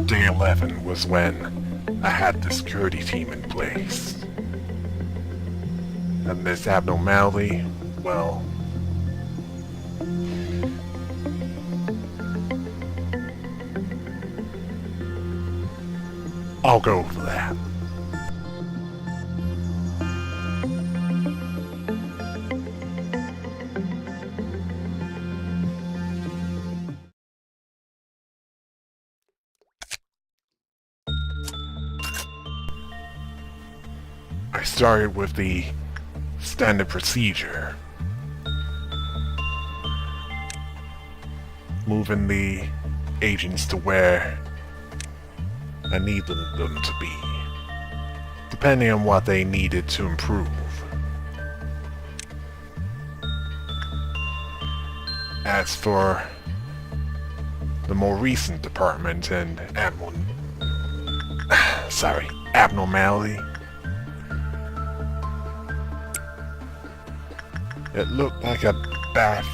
day 11 was when I had the security team in place. And this abnormality, well, I'll go over that. I started with the standard procedure. Moving the agents to where I needed them to be, depending on what they needed to improve. As for the more recent department and abnormality, it looked like a bath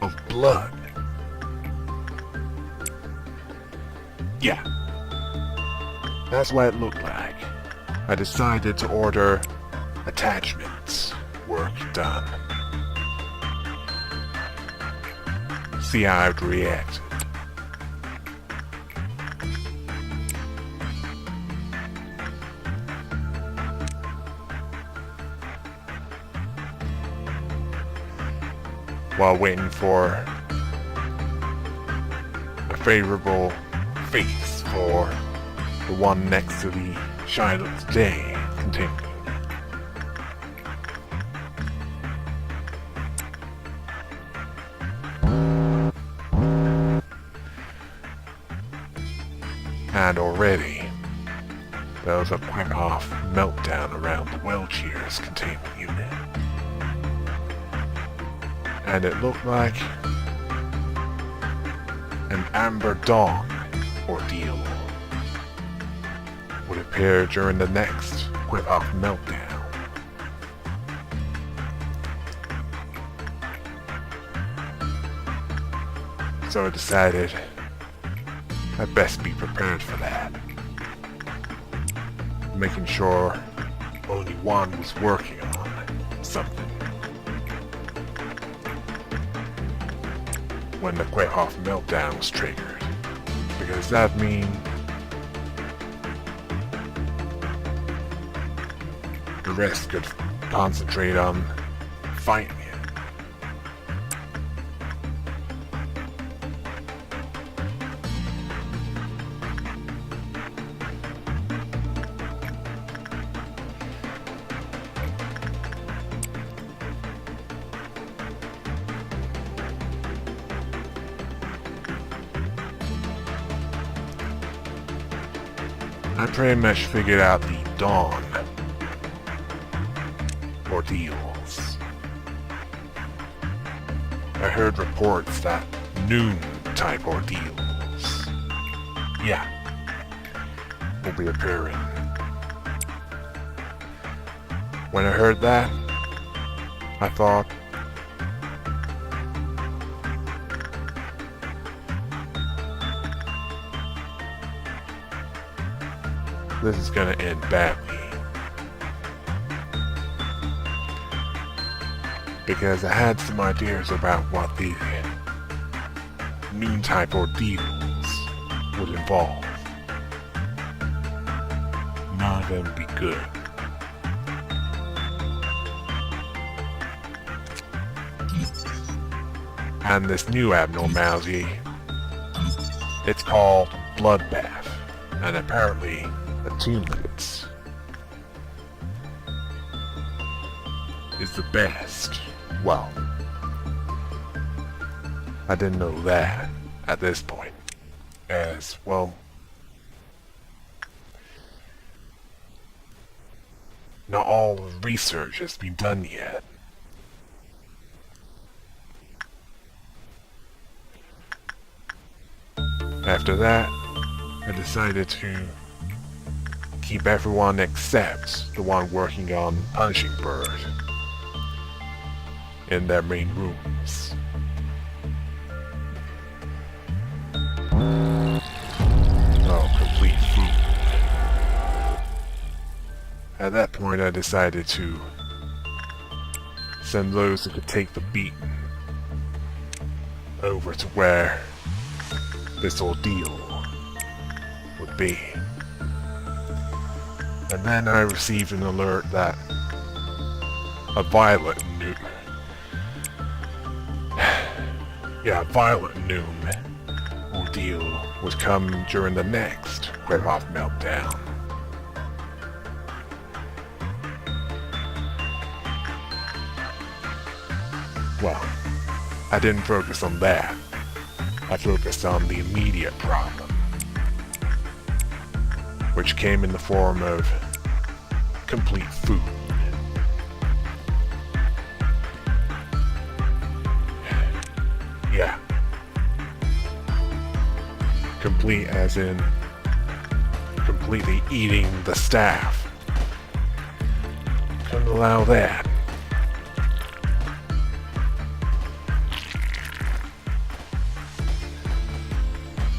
of blood. Yeah, that's what it looked like. I decided to order attachments, work done. See how I'd react. While waiting for a favorable face for the one next to the Charlotte's Day continue. And already, there was a quick-off meltdown around the wheelchairs containment unit. And it looked like an Amber Dawn ordeal would appear during the next quick-off meltdown. So I decided I'd best be prepared for that. Making sure only one was working on something when the quick-off meltdown was triggered, because that means the rest could concentrate on fighting it. I pretty much figured out the dawn ordeals. I heard reports that noon type ordeals, yeah, will be appearing. When I heard that, I thought, this is gonna end badly. Because I had some ideas about what the noon type ordeals would involve. None of them would be good. And this new abnormality, it's called Bloodbath, and apparently attunements is the best. Well, I didn't know that at this point, as well, not all the research has been done yet. After that, I decided to keep everyone except the one working on Punishing Bird in their main rooms. At that point, I decided to send those who could take the beat over to where this ordeal would be. And then I received an alert that a violent noon ordeal would come during the next Red-Off meltdown. Well, I didn't focus on that. I focused on the immediate problem, which came in the form of complete food. Yeah. Complete as in completely eating the staff. Couldn't allow that.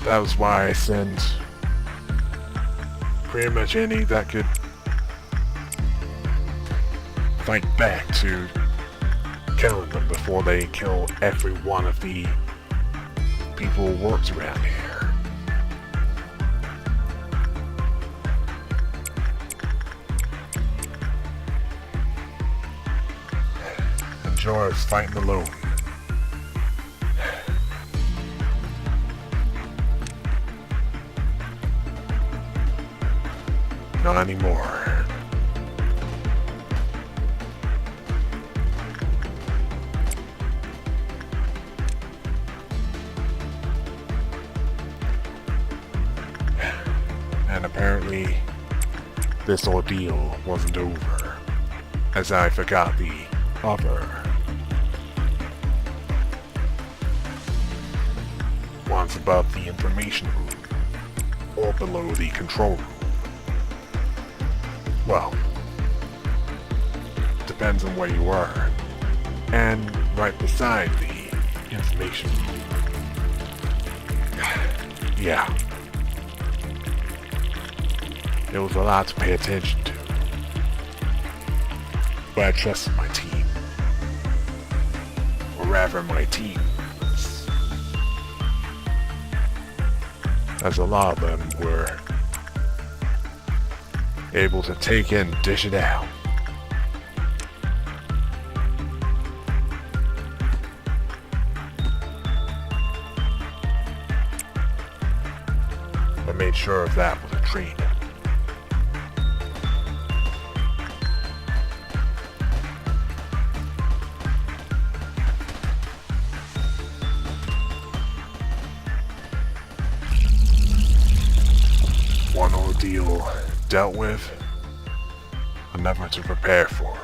That was why I sent pretty much any that could fight back to killing them before they kill every one of the people who worked around here. And Joy was fighting alone. Not anymore. And apparently, this ordeal wasn't over, as I forgot the other ones above the information room, or below the control room. Well, depends on where you are, and right beside the information room. Yeah. There was a lot to pay attention to, but I trusted my team, or rather my teams, as a lot of them were able to take it and dish it out. I made sure of that with a training. One ordeal dealt with, another to prepare for,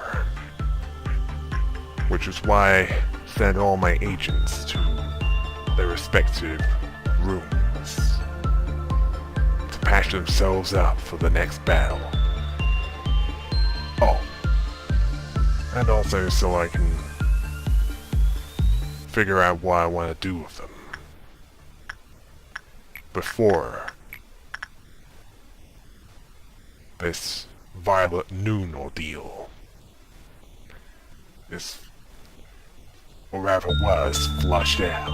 which is why I sent all my agents to their respective rooms to patch themselves up for the next battle. Oh, and also so I can figure out what I want to do with them before this violet noon ordeal. This, or rather was, flushed out.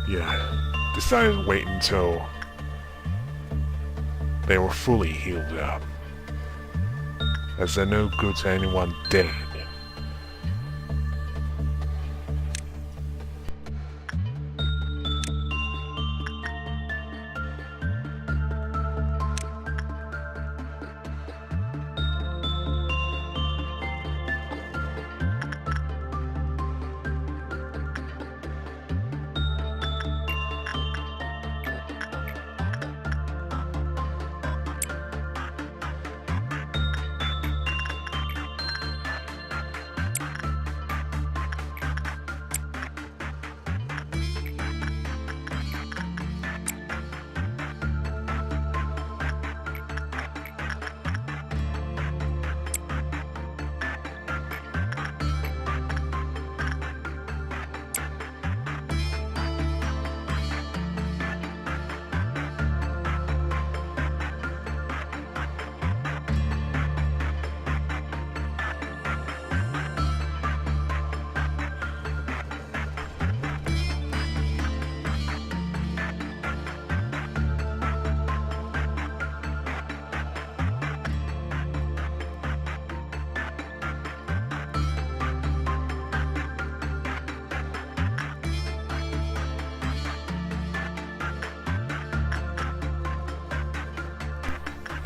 Yeah, decided to wait until they were fully healed up, as they're no good to anyone dead.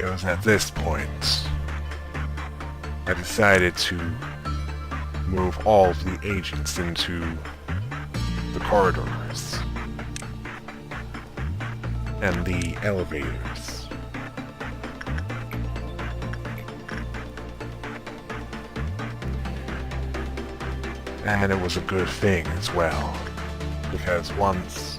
It was at this point I decided to move all of the agents into the corridors and the elevators. And it was a good thing as well, because once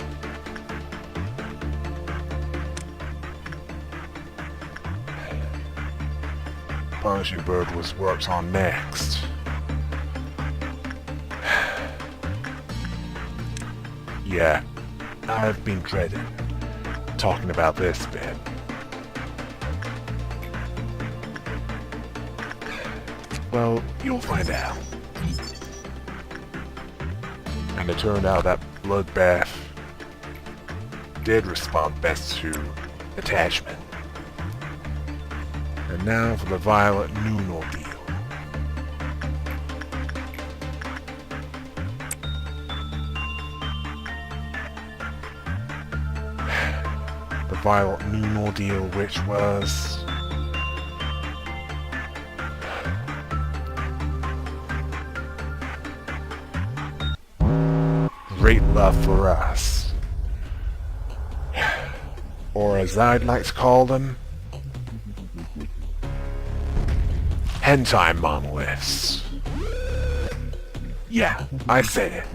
Punishing Bird was worked on next, yeah, I've been dreading talking about this bit. Well, you'll find out. And it turned out that Bloodbath did respond best to attachment. And now for the Violet Noon Ordeal. The Violet Noon Ordeal, which was great love for us. Or as I'd like to call them, hentai monoliths. Yeah, I said it.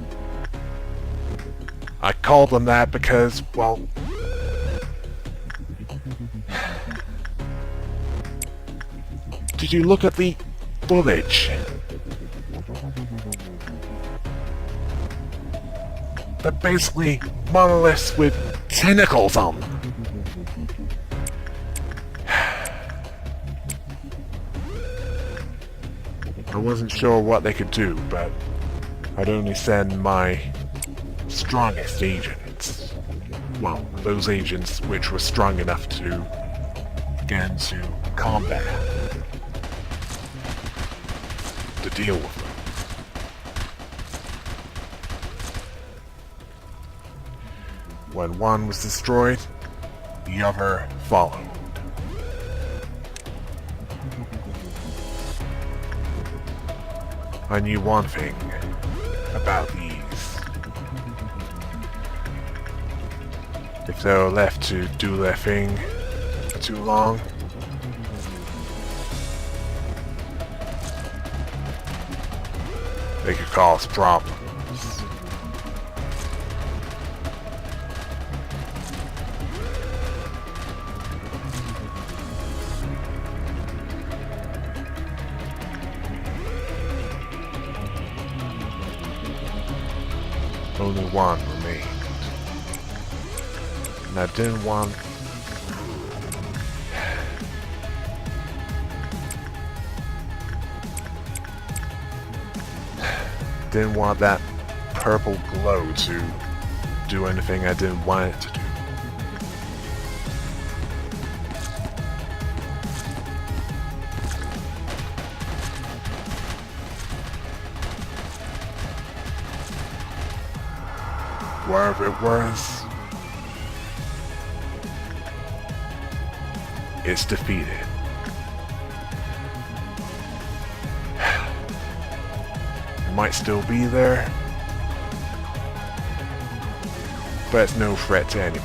I called them that because, well, did you look at the footage? They're basically monoliths with tentacles on them. I wasn't sure what they could do, but I'd only send my strongest agents. Well, those agents which were strong enough to get into combat to deal with them. When one was destroyed, the other followed. I knew one thing about these. If they were left to do their thing for too long, they could cause problems. Only one remained. And I didn't want... didn't want that purple glow to do anything I didn't want it to do. Wherever it was, it's defeated. It might still be there, but it's no threat to anyone.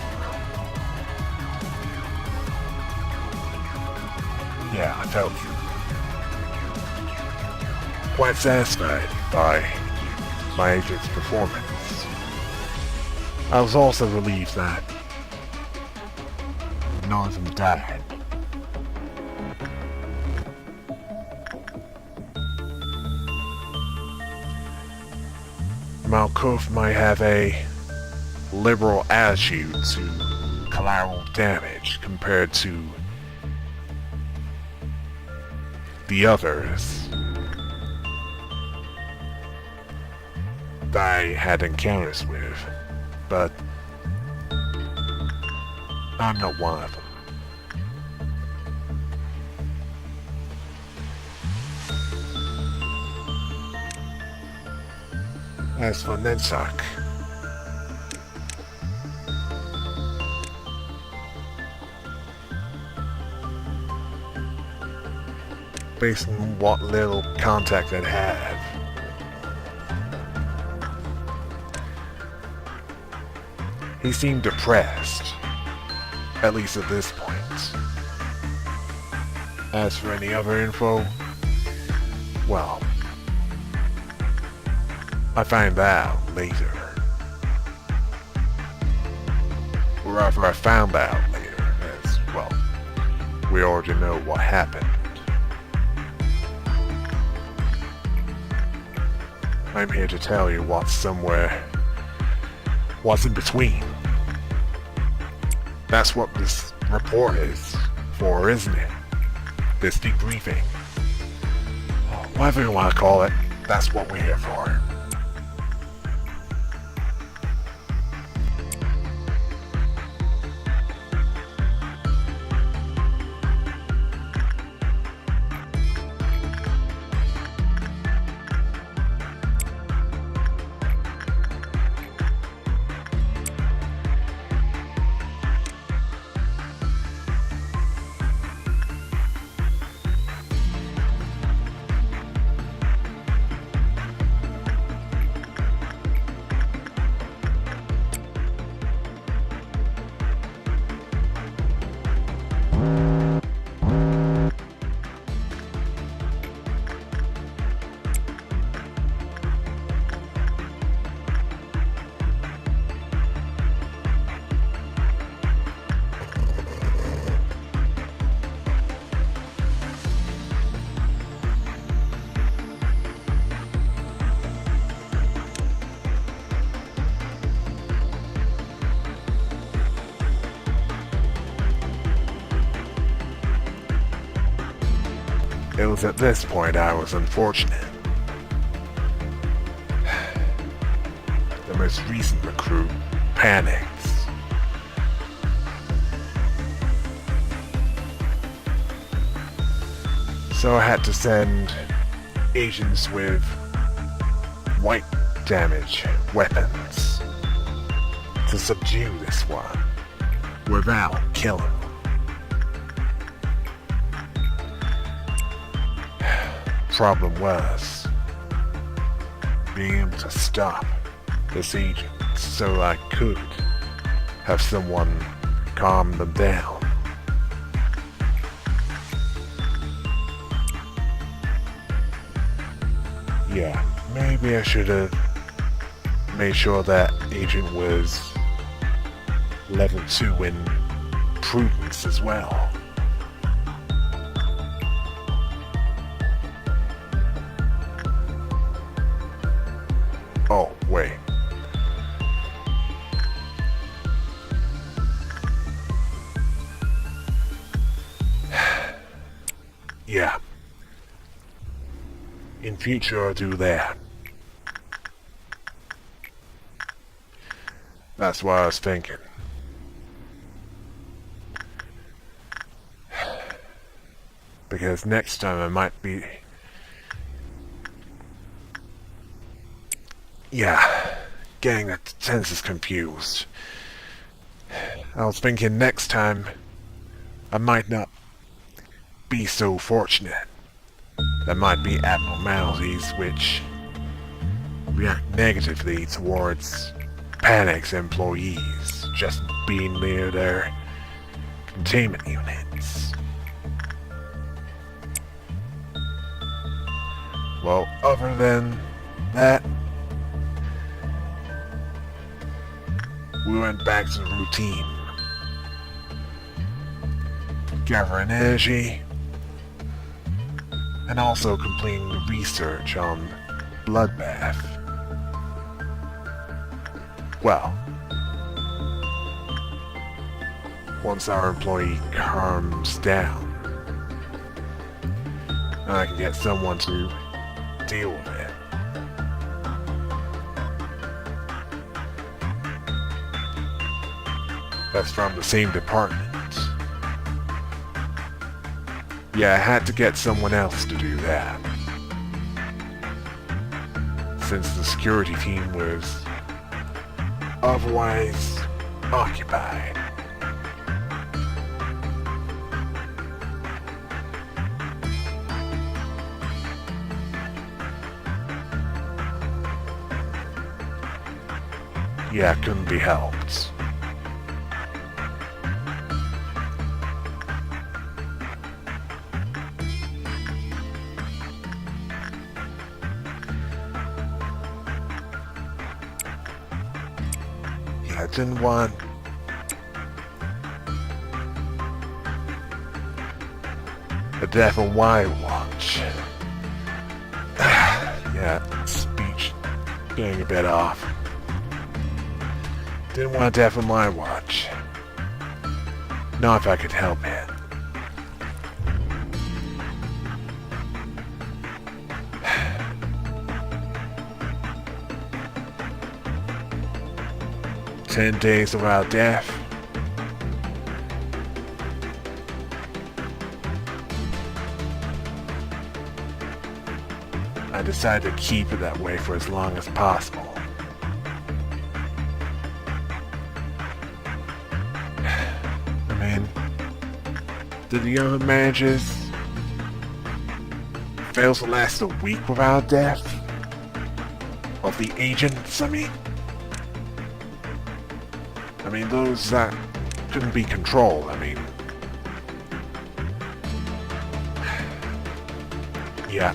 Yeah, I felt quite satisfied by my agent's performance. I was also relieved that none of them died. Malkuth might have a liberal attitude to collateral damage compared to the others that I had encounters with. But I'm not one of them. As for Nensak, based on what little contact I'd have. He seemed depressed, at least at this point. As for any other info, well, I find that out later. Or rather, I found out later, as, well, we already know what happened. I'm here to tell you what's in between. That's what this report is for, isn't it? This debriefing. Whatever you want to call it, that's what we're here for. It was at this point I was unfortunate. The most recent recruit panicked. So I had to send agents with white damage weapons to subdue this one without killing him. Problem was being able to stop this agent so I could have someone calm them down. Yeah, maybe I should have made sure that agent was level 2 in prudence as well. Oh, wait. Yeah. In future, I'll do that. That's what I was thinking. Because next time I might be... Yeah, getting the senses confused. I was thinking next time I might not be so fortunate. There might be abnormalities which react negatively towards Panic's employees just being near their containment units. Well, other than that, we went back to the routine. Gathering energy, and also completing the research on Bloodbath. Well, once our employee calms down, I can get someone to deal with it. That's from the same department. Yeah, I had to get someone else to do that, since the security team was otherwise occupied. yeah, couldn't be helped. Yeah, I didn't want a death on my watch. Yeah, speech getting a bit off. Didn't want a death on my watch. Not if I could help it. "10 days without death." I decided to keep it that way for as long as possible. I mean, did the other managers fail to last a week without death? Of the agents, I mean? Those that couldn't be controlled, yeah.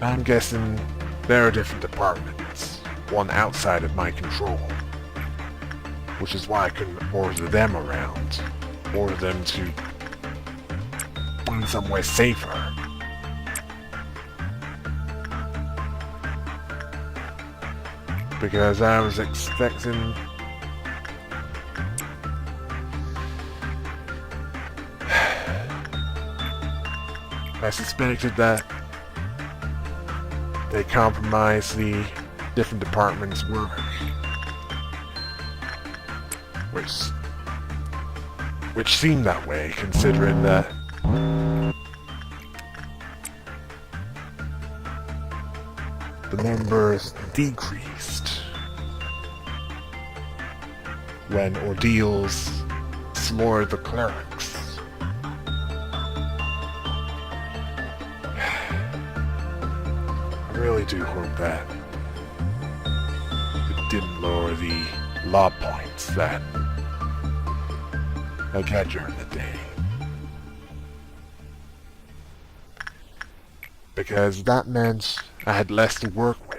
I'm guessing there are different departments, one outside of my control, which is why I couldn't order them around, order them to find somewhere safer. Because I was expecting I suspected that they compromised the different departments' work, which seemed that way, considering that the numbers decreased when Ordeals slaughtered the clerics. I really do hope that it didn't lower the law points that I got during the day. Because that meant I had less to work with.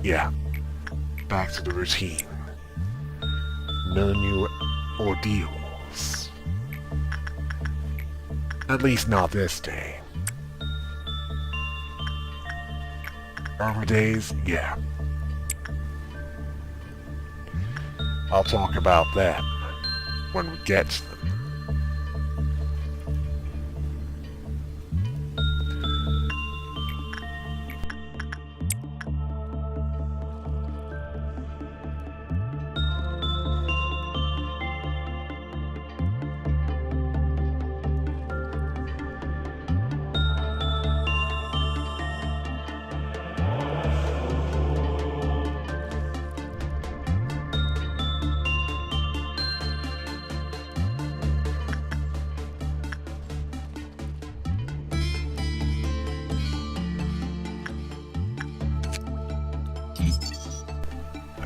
Yeah, back to the routine. No new ordeals. At least not this day. Other days, yeah. I'll talk about them when we get to them.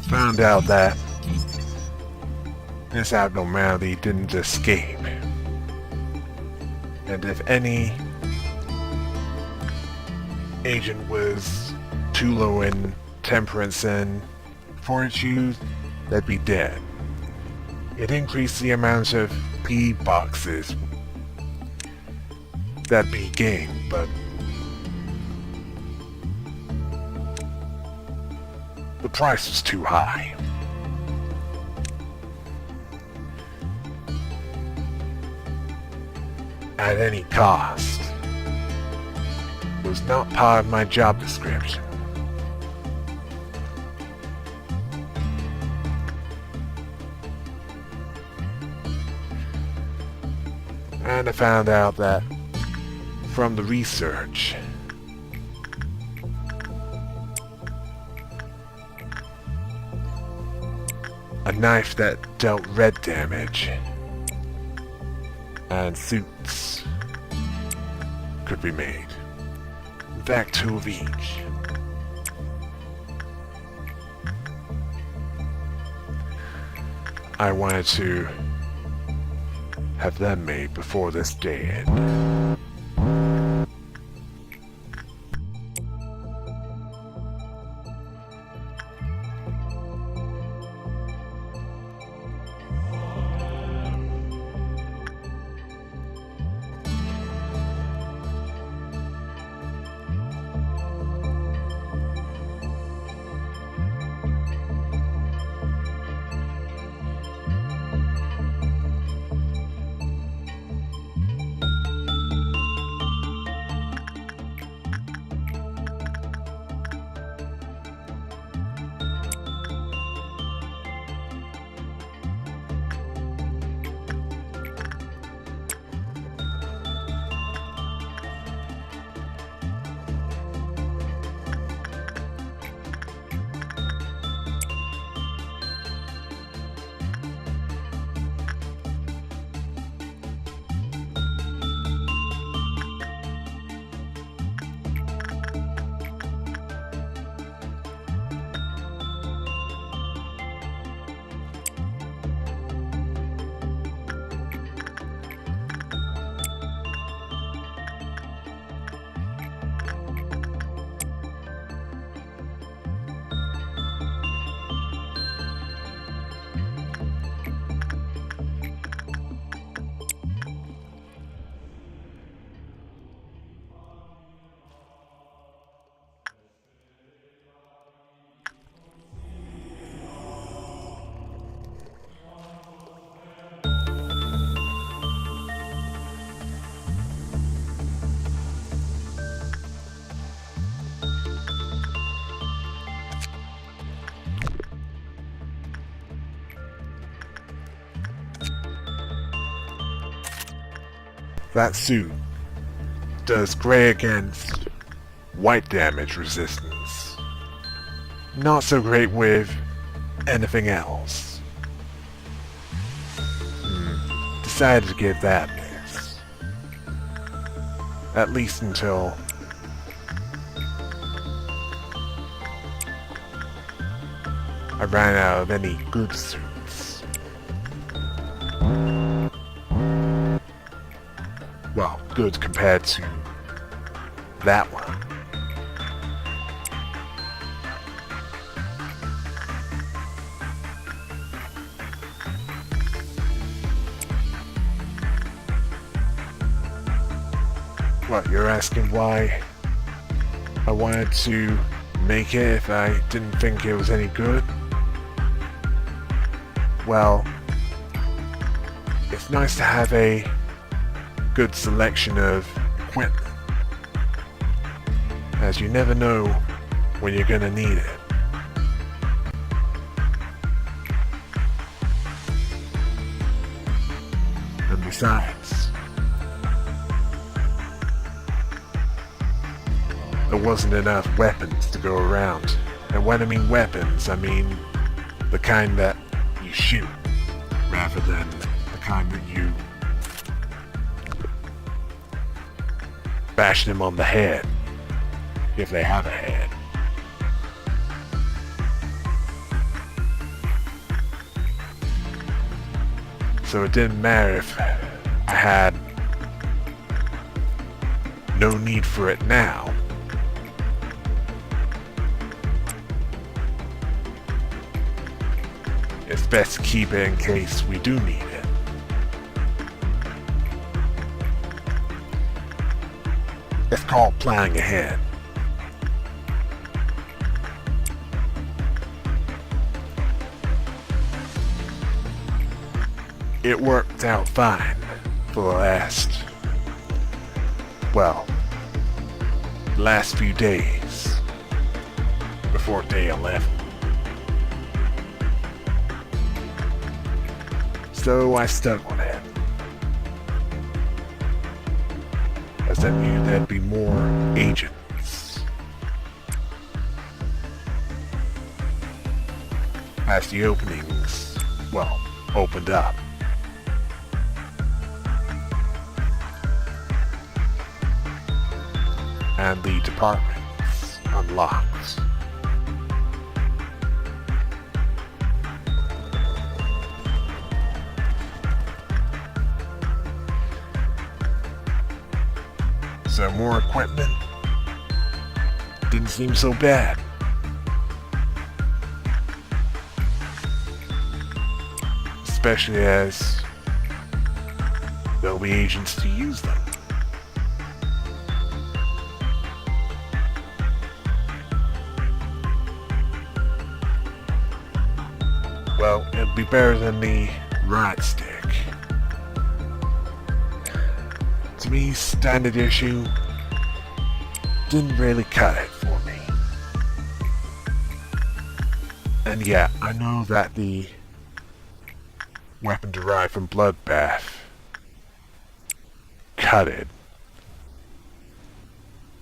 Found out that this abnormality didn't escape, and if any agent was too low in temperance and fortitude, they'd be dead. It increased the amount of P boxes that'd be gained, but the price was too high. At any cost was not part of my job description. And I found out that from the research, a knife that dealt red damage, and suits could be made. In fact, 2 of each. I wanted to have them made before this day ended. That suit does gray against white damage resistance. Not so great with anything else. Decided to give that a miss. At least until I ran out of any good suits. Well, good compared to that one. What, you're asking why I wanted to make it if I didn't think it was any good? Well, it's nice to have a good selection of equipment, as you never know when you're gonna need it. And besides, there wasn't enough weapons to go around. And when I mean weapons, I mean the kind that you shoot, rather than the kind that you bash them on the head, if they have a head. So it didn't matter if I had no need for it now. It's best to keep it in case we do need it. It's called planning ahead. It worked out fine for the last few days before day 11. So I stuck with it, as that knew there'd be more agents. As the openings well, opened up. And the department's unlocked. So more equipment didn't seem so bad. Especially as there'll be agents to use them. Well, it'd be better than the riot stick. To me, standard issue didn't really cut it for me. And yeah, I know that the weapon derived from Bloodbath cut it.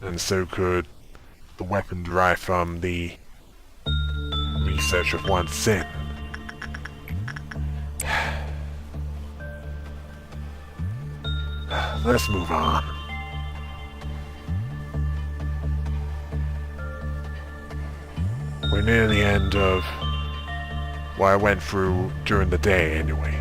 And so could the weapon derived from the research of one sin. Let's move on. We're near the end of what I went through during the day anyway.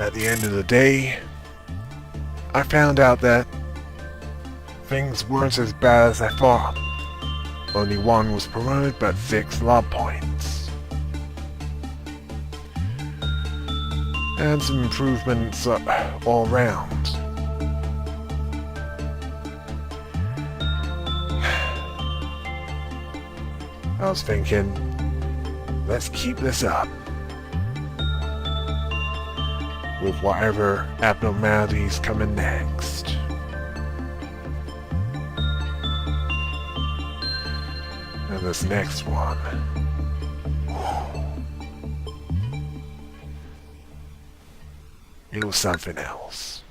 At the end of the day, I found out that things weren't as bad as I thought. Only one was promoted, but 6 love points. And some improvements all round. I was thinking, let's keep this up. With whatever abnormalities coming next. And this next one. It was something else.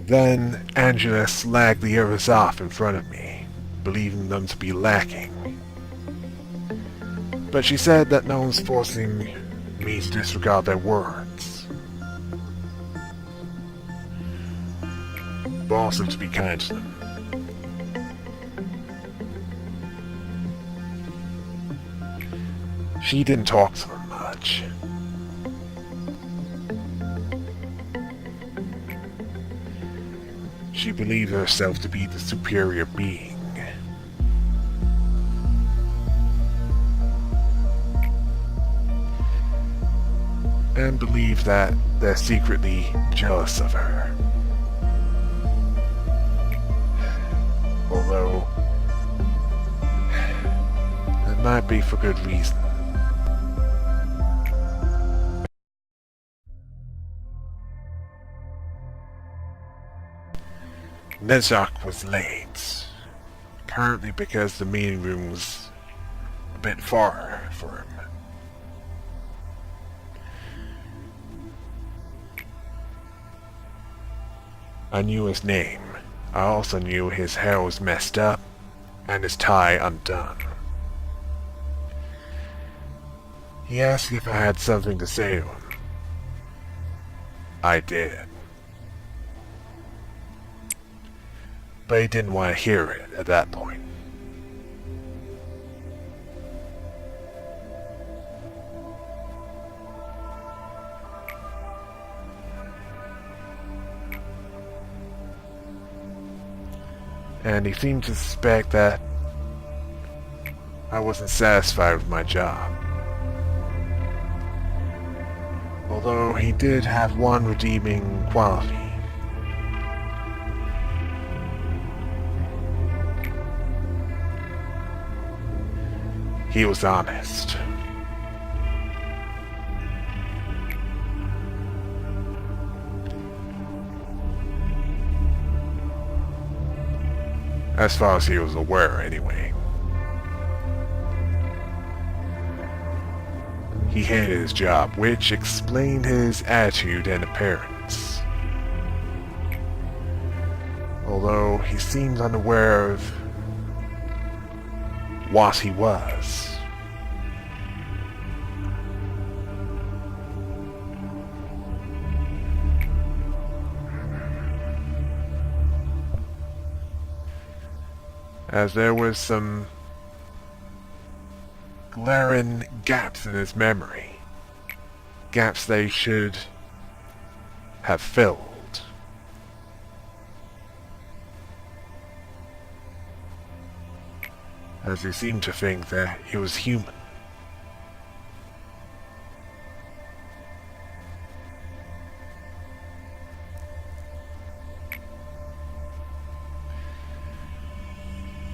Then Angela slagged the others off in front of me, believing them to be lacking. But she said that no one's forcing me to disregard their words, but also to be kind to them. She didn't talk to them much. She believed herself to be the superior being. And believed that they're secretly jealous of her. Although, it might be for good reason. Nezak was late, apparently because the meeting room was a bit far for him. I knew his name. I also knew his hair was messed up and his tie undone. He asked if I had something to say to him. I did. But he didn't want to hear it at that point. And he seemed to suspect that I wasn't satisfied with my job. Although he did have one redeeming quality. He was honest. As far as he was aware, anyway. He hated his job, which explained his attitude and appearance. Although he seemed unaware of what he was. as there was some glaring gaps in his memory. Gaps they should have filled. As he seemed to think that he was human.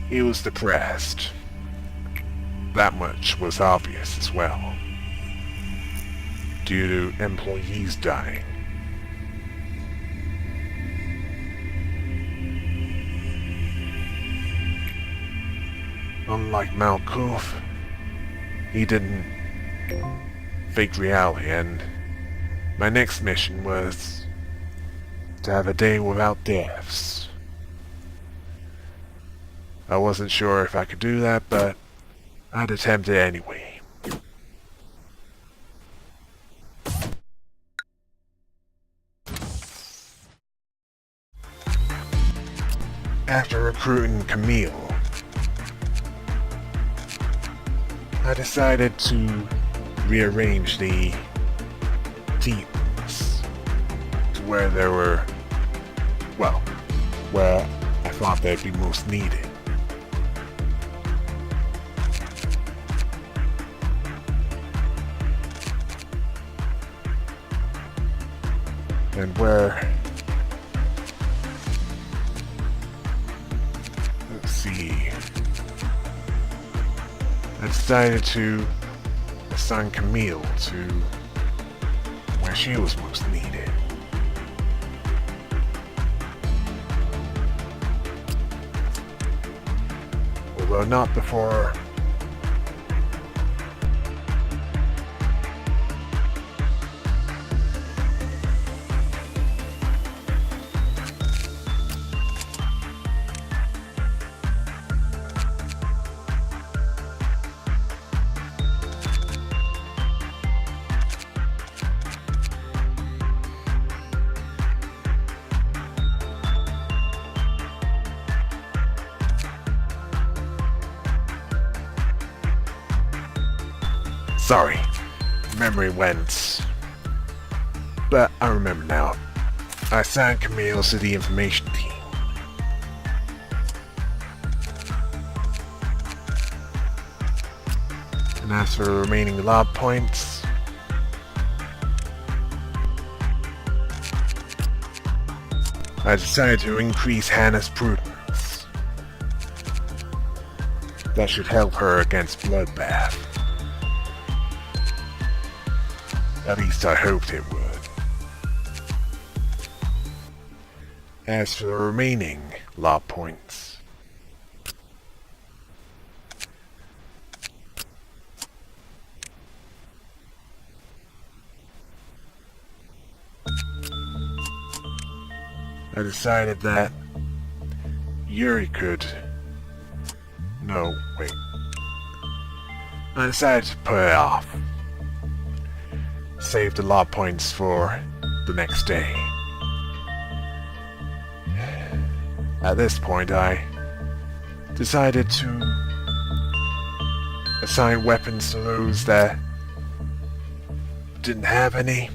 He was depressed. That much was obvious as well, due to employees dying. Unlike Malkov, he didn't fake reality, and my next mission was to have a day without deaths. I wasn't sure if I could do that, but I'd attempt it anyway. After recruiting Camille, I decided to rearrange the teams to where there were, well, where I thought they'd be most needed. And where, let's see, I decided to assign Camille to where she was most needed. Although not before sorry, memory went. But I remember now. I assigned Camille to the information team. And as for the remaining lab points, I decided to increase Hannah's prudence. That should help her against bloodbath. At least I hoped it would. As for the remaining law points, I decided that Yuri could... No, wait. I decided to put it off. Save the law points for the next day. At this point, I decided to assign weapons to those that didn't have any,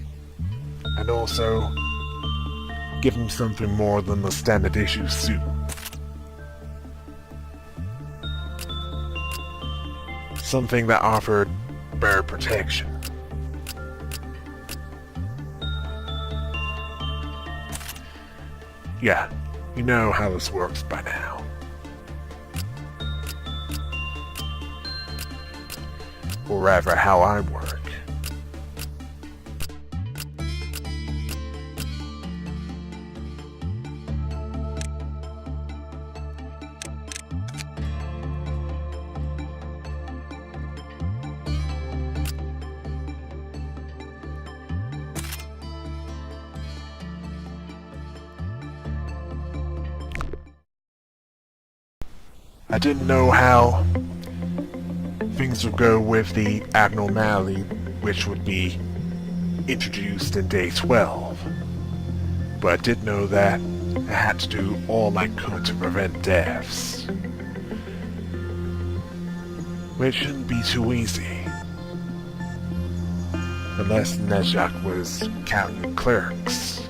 and also give them something more than the standard issue suit. Something that offered better protection. Yeah, you know how this works by now. Or rather, how I work. I didn't know how things would go with the Abnormality, which would be introduced in day 12. But I did know that I had to do all I could to prevent deaths. which shouldn't be too easy. Unless Nezhak was counting clerics.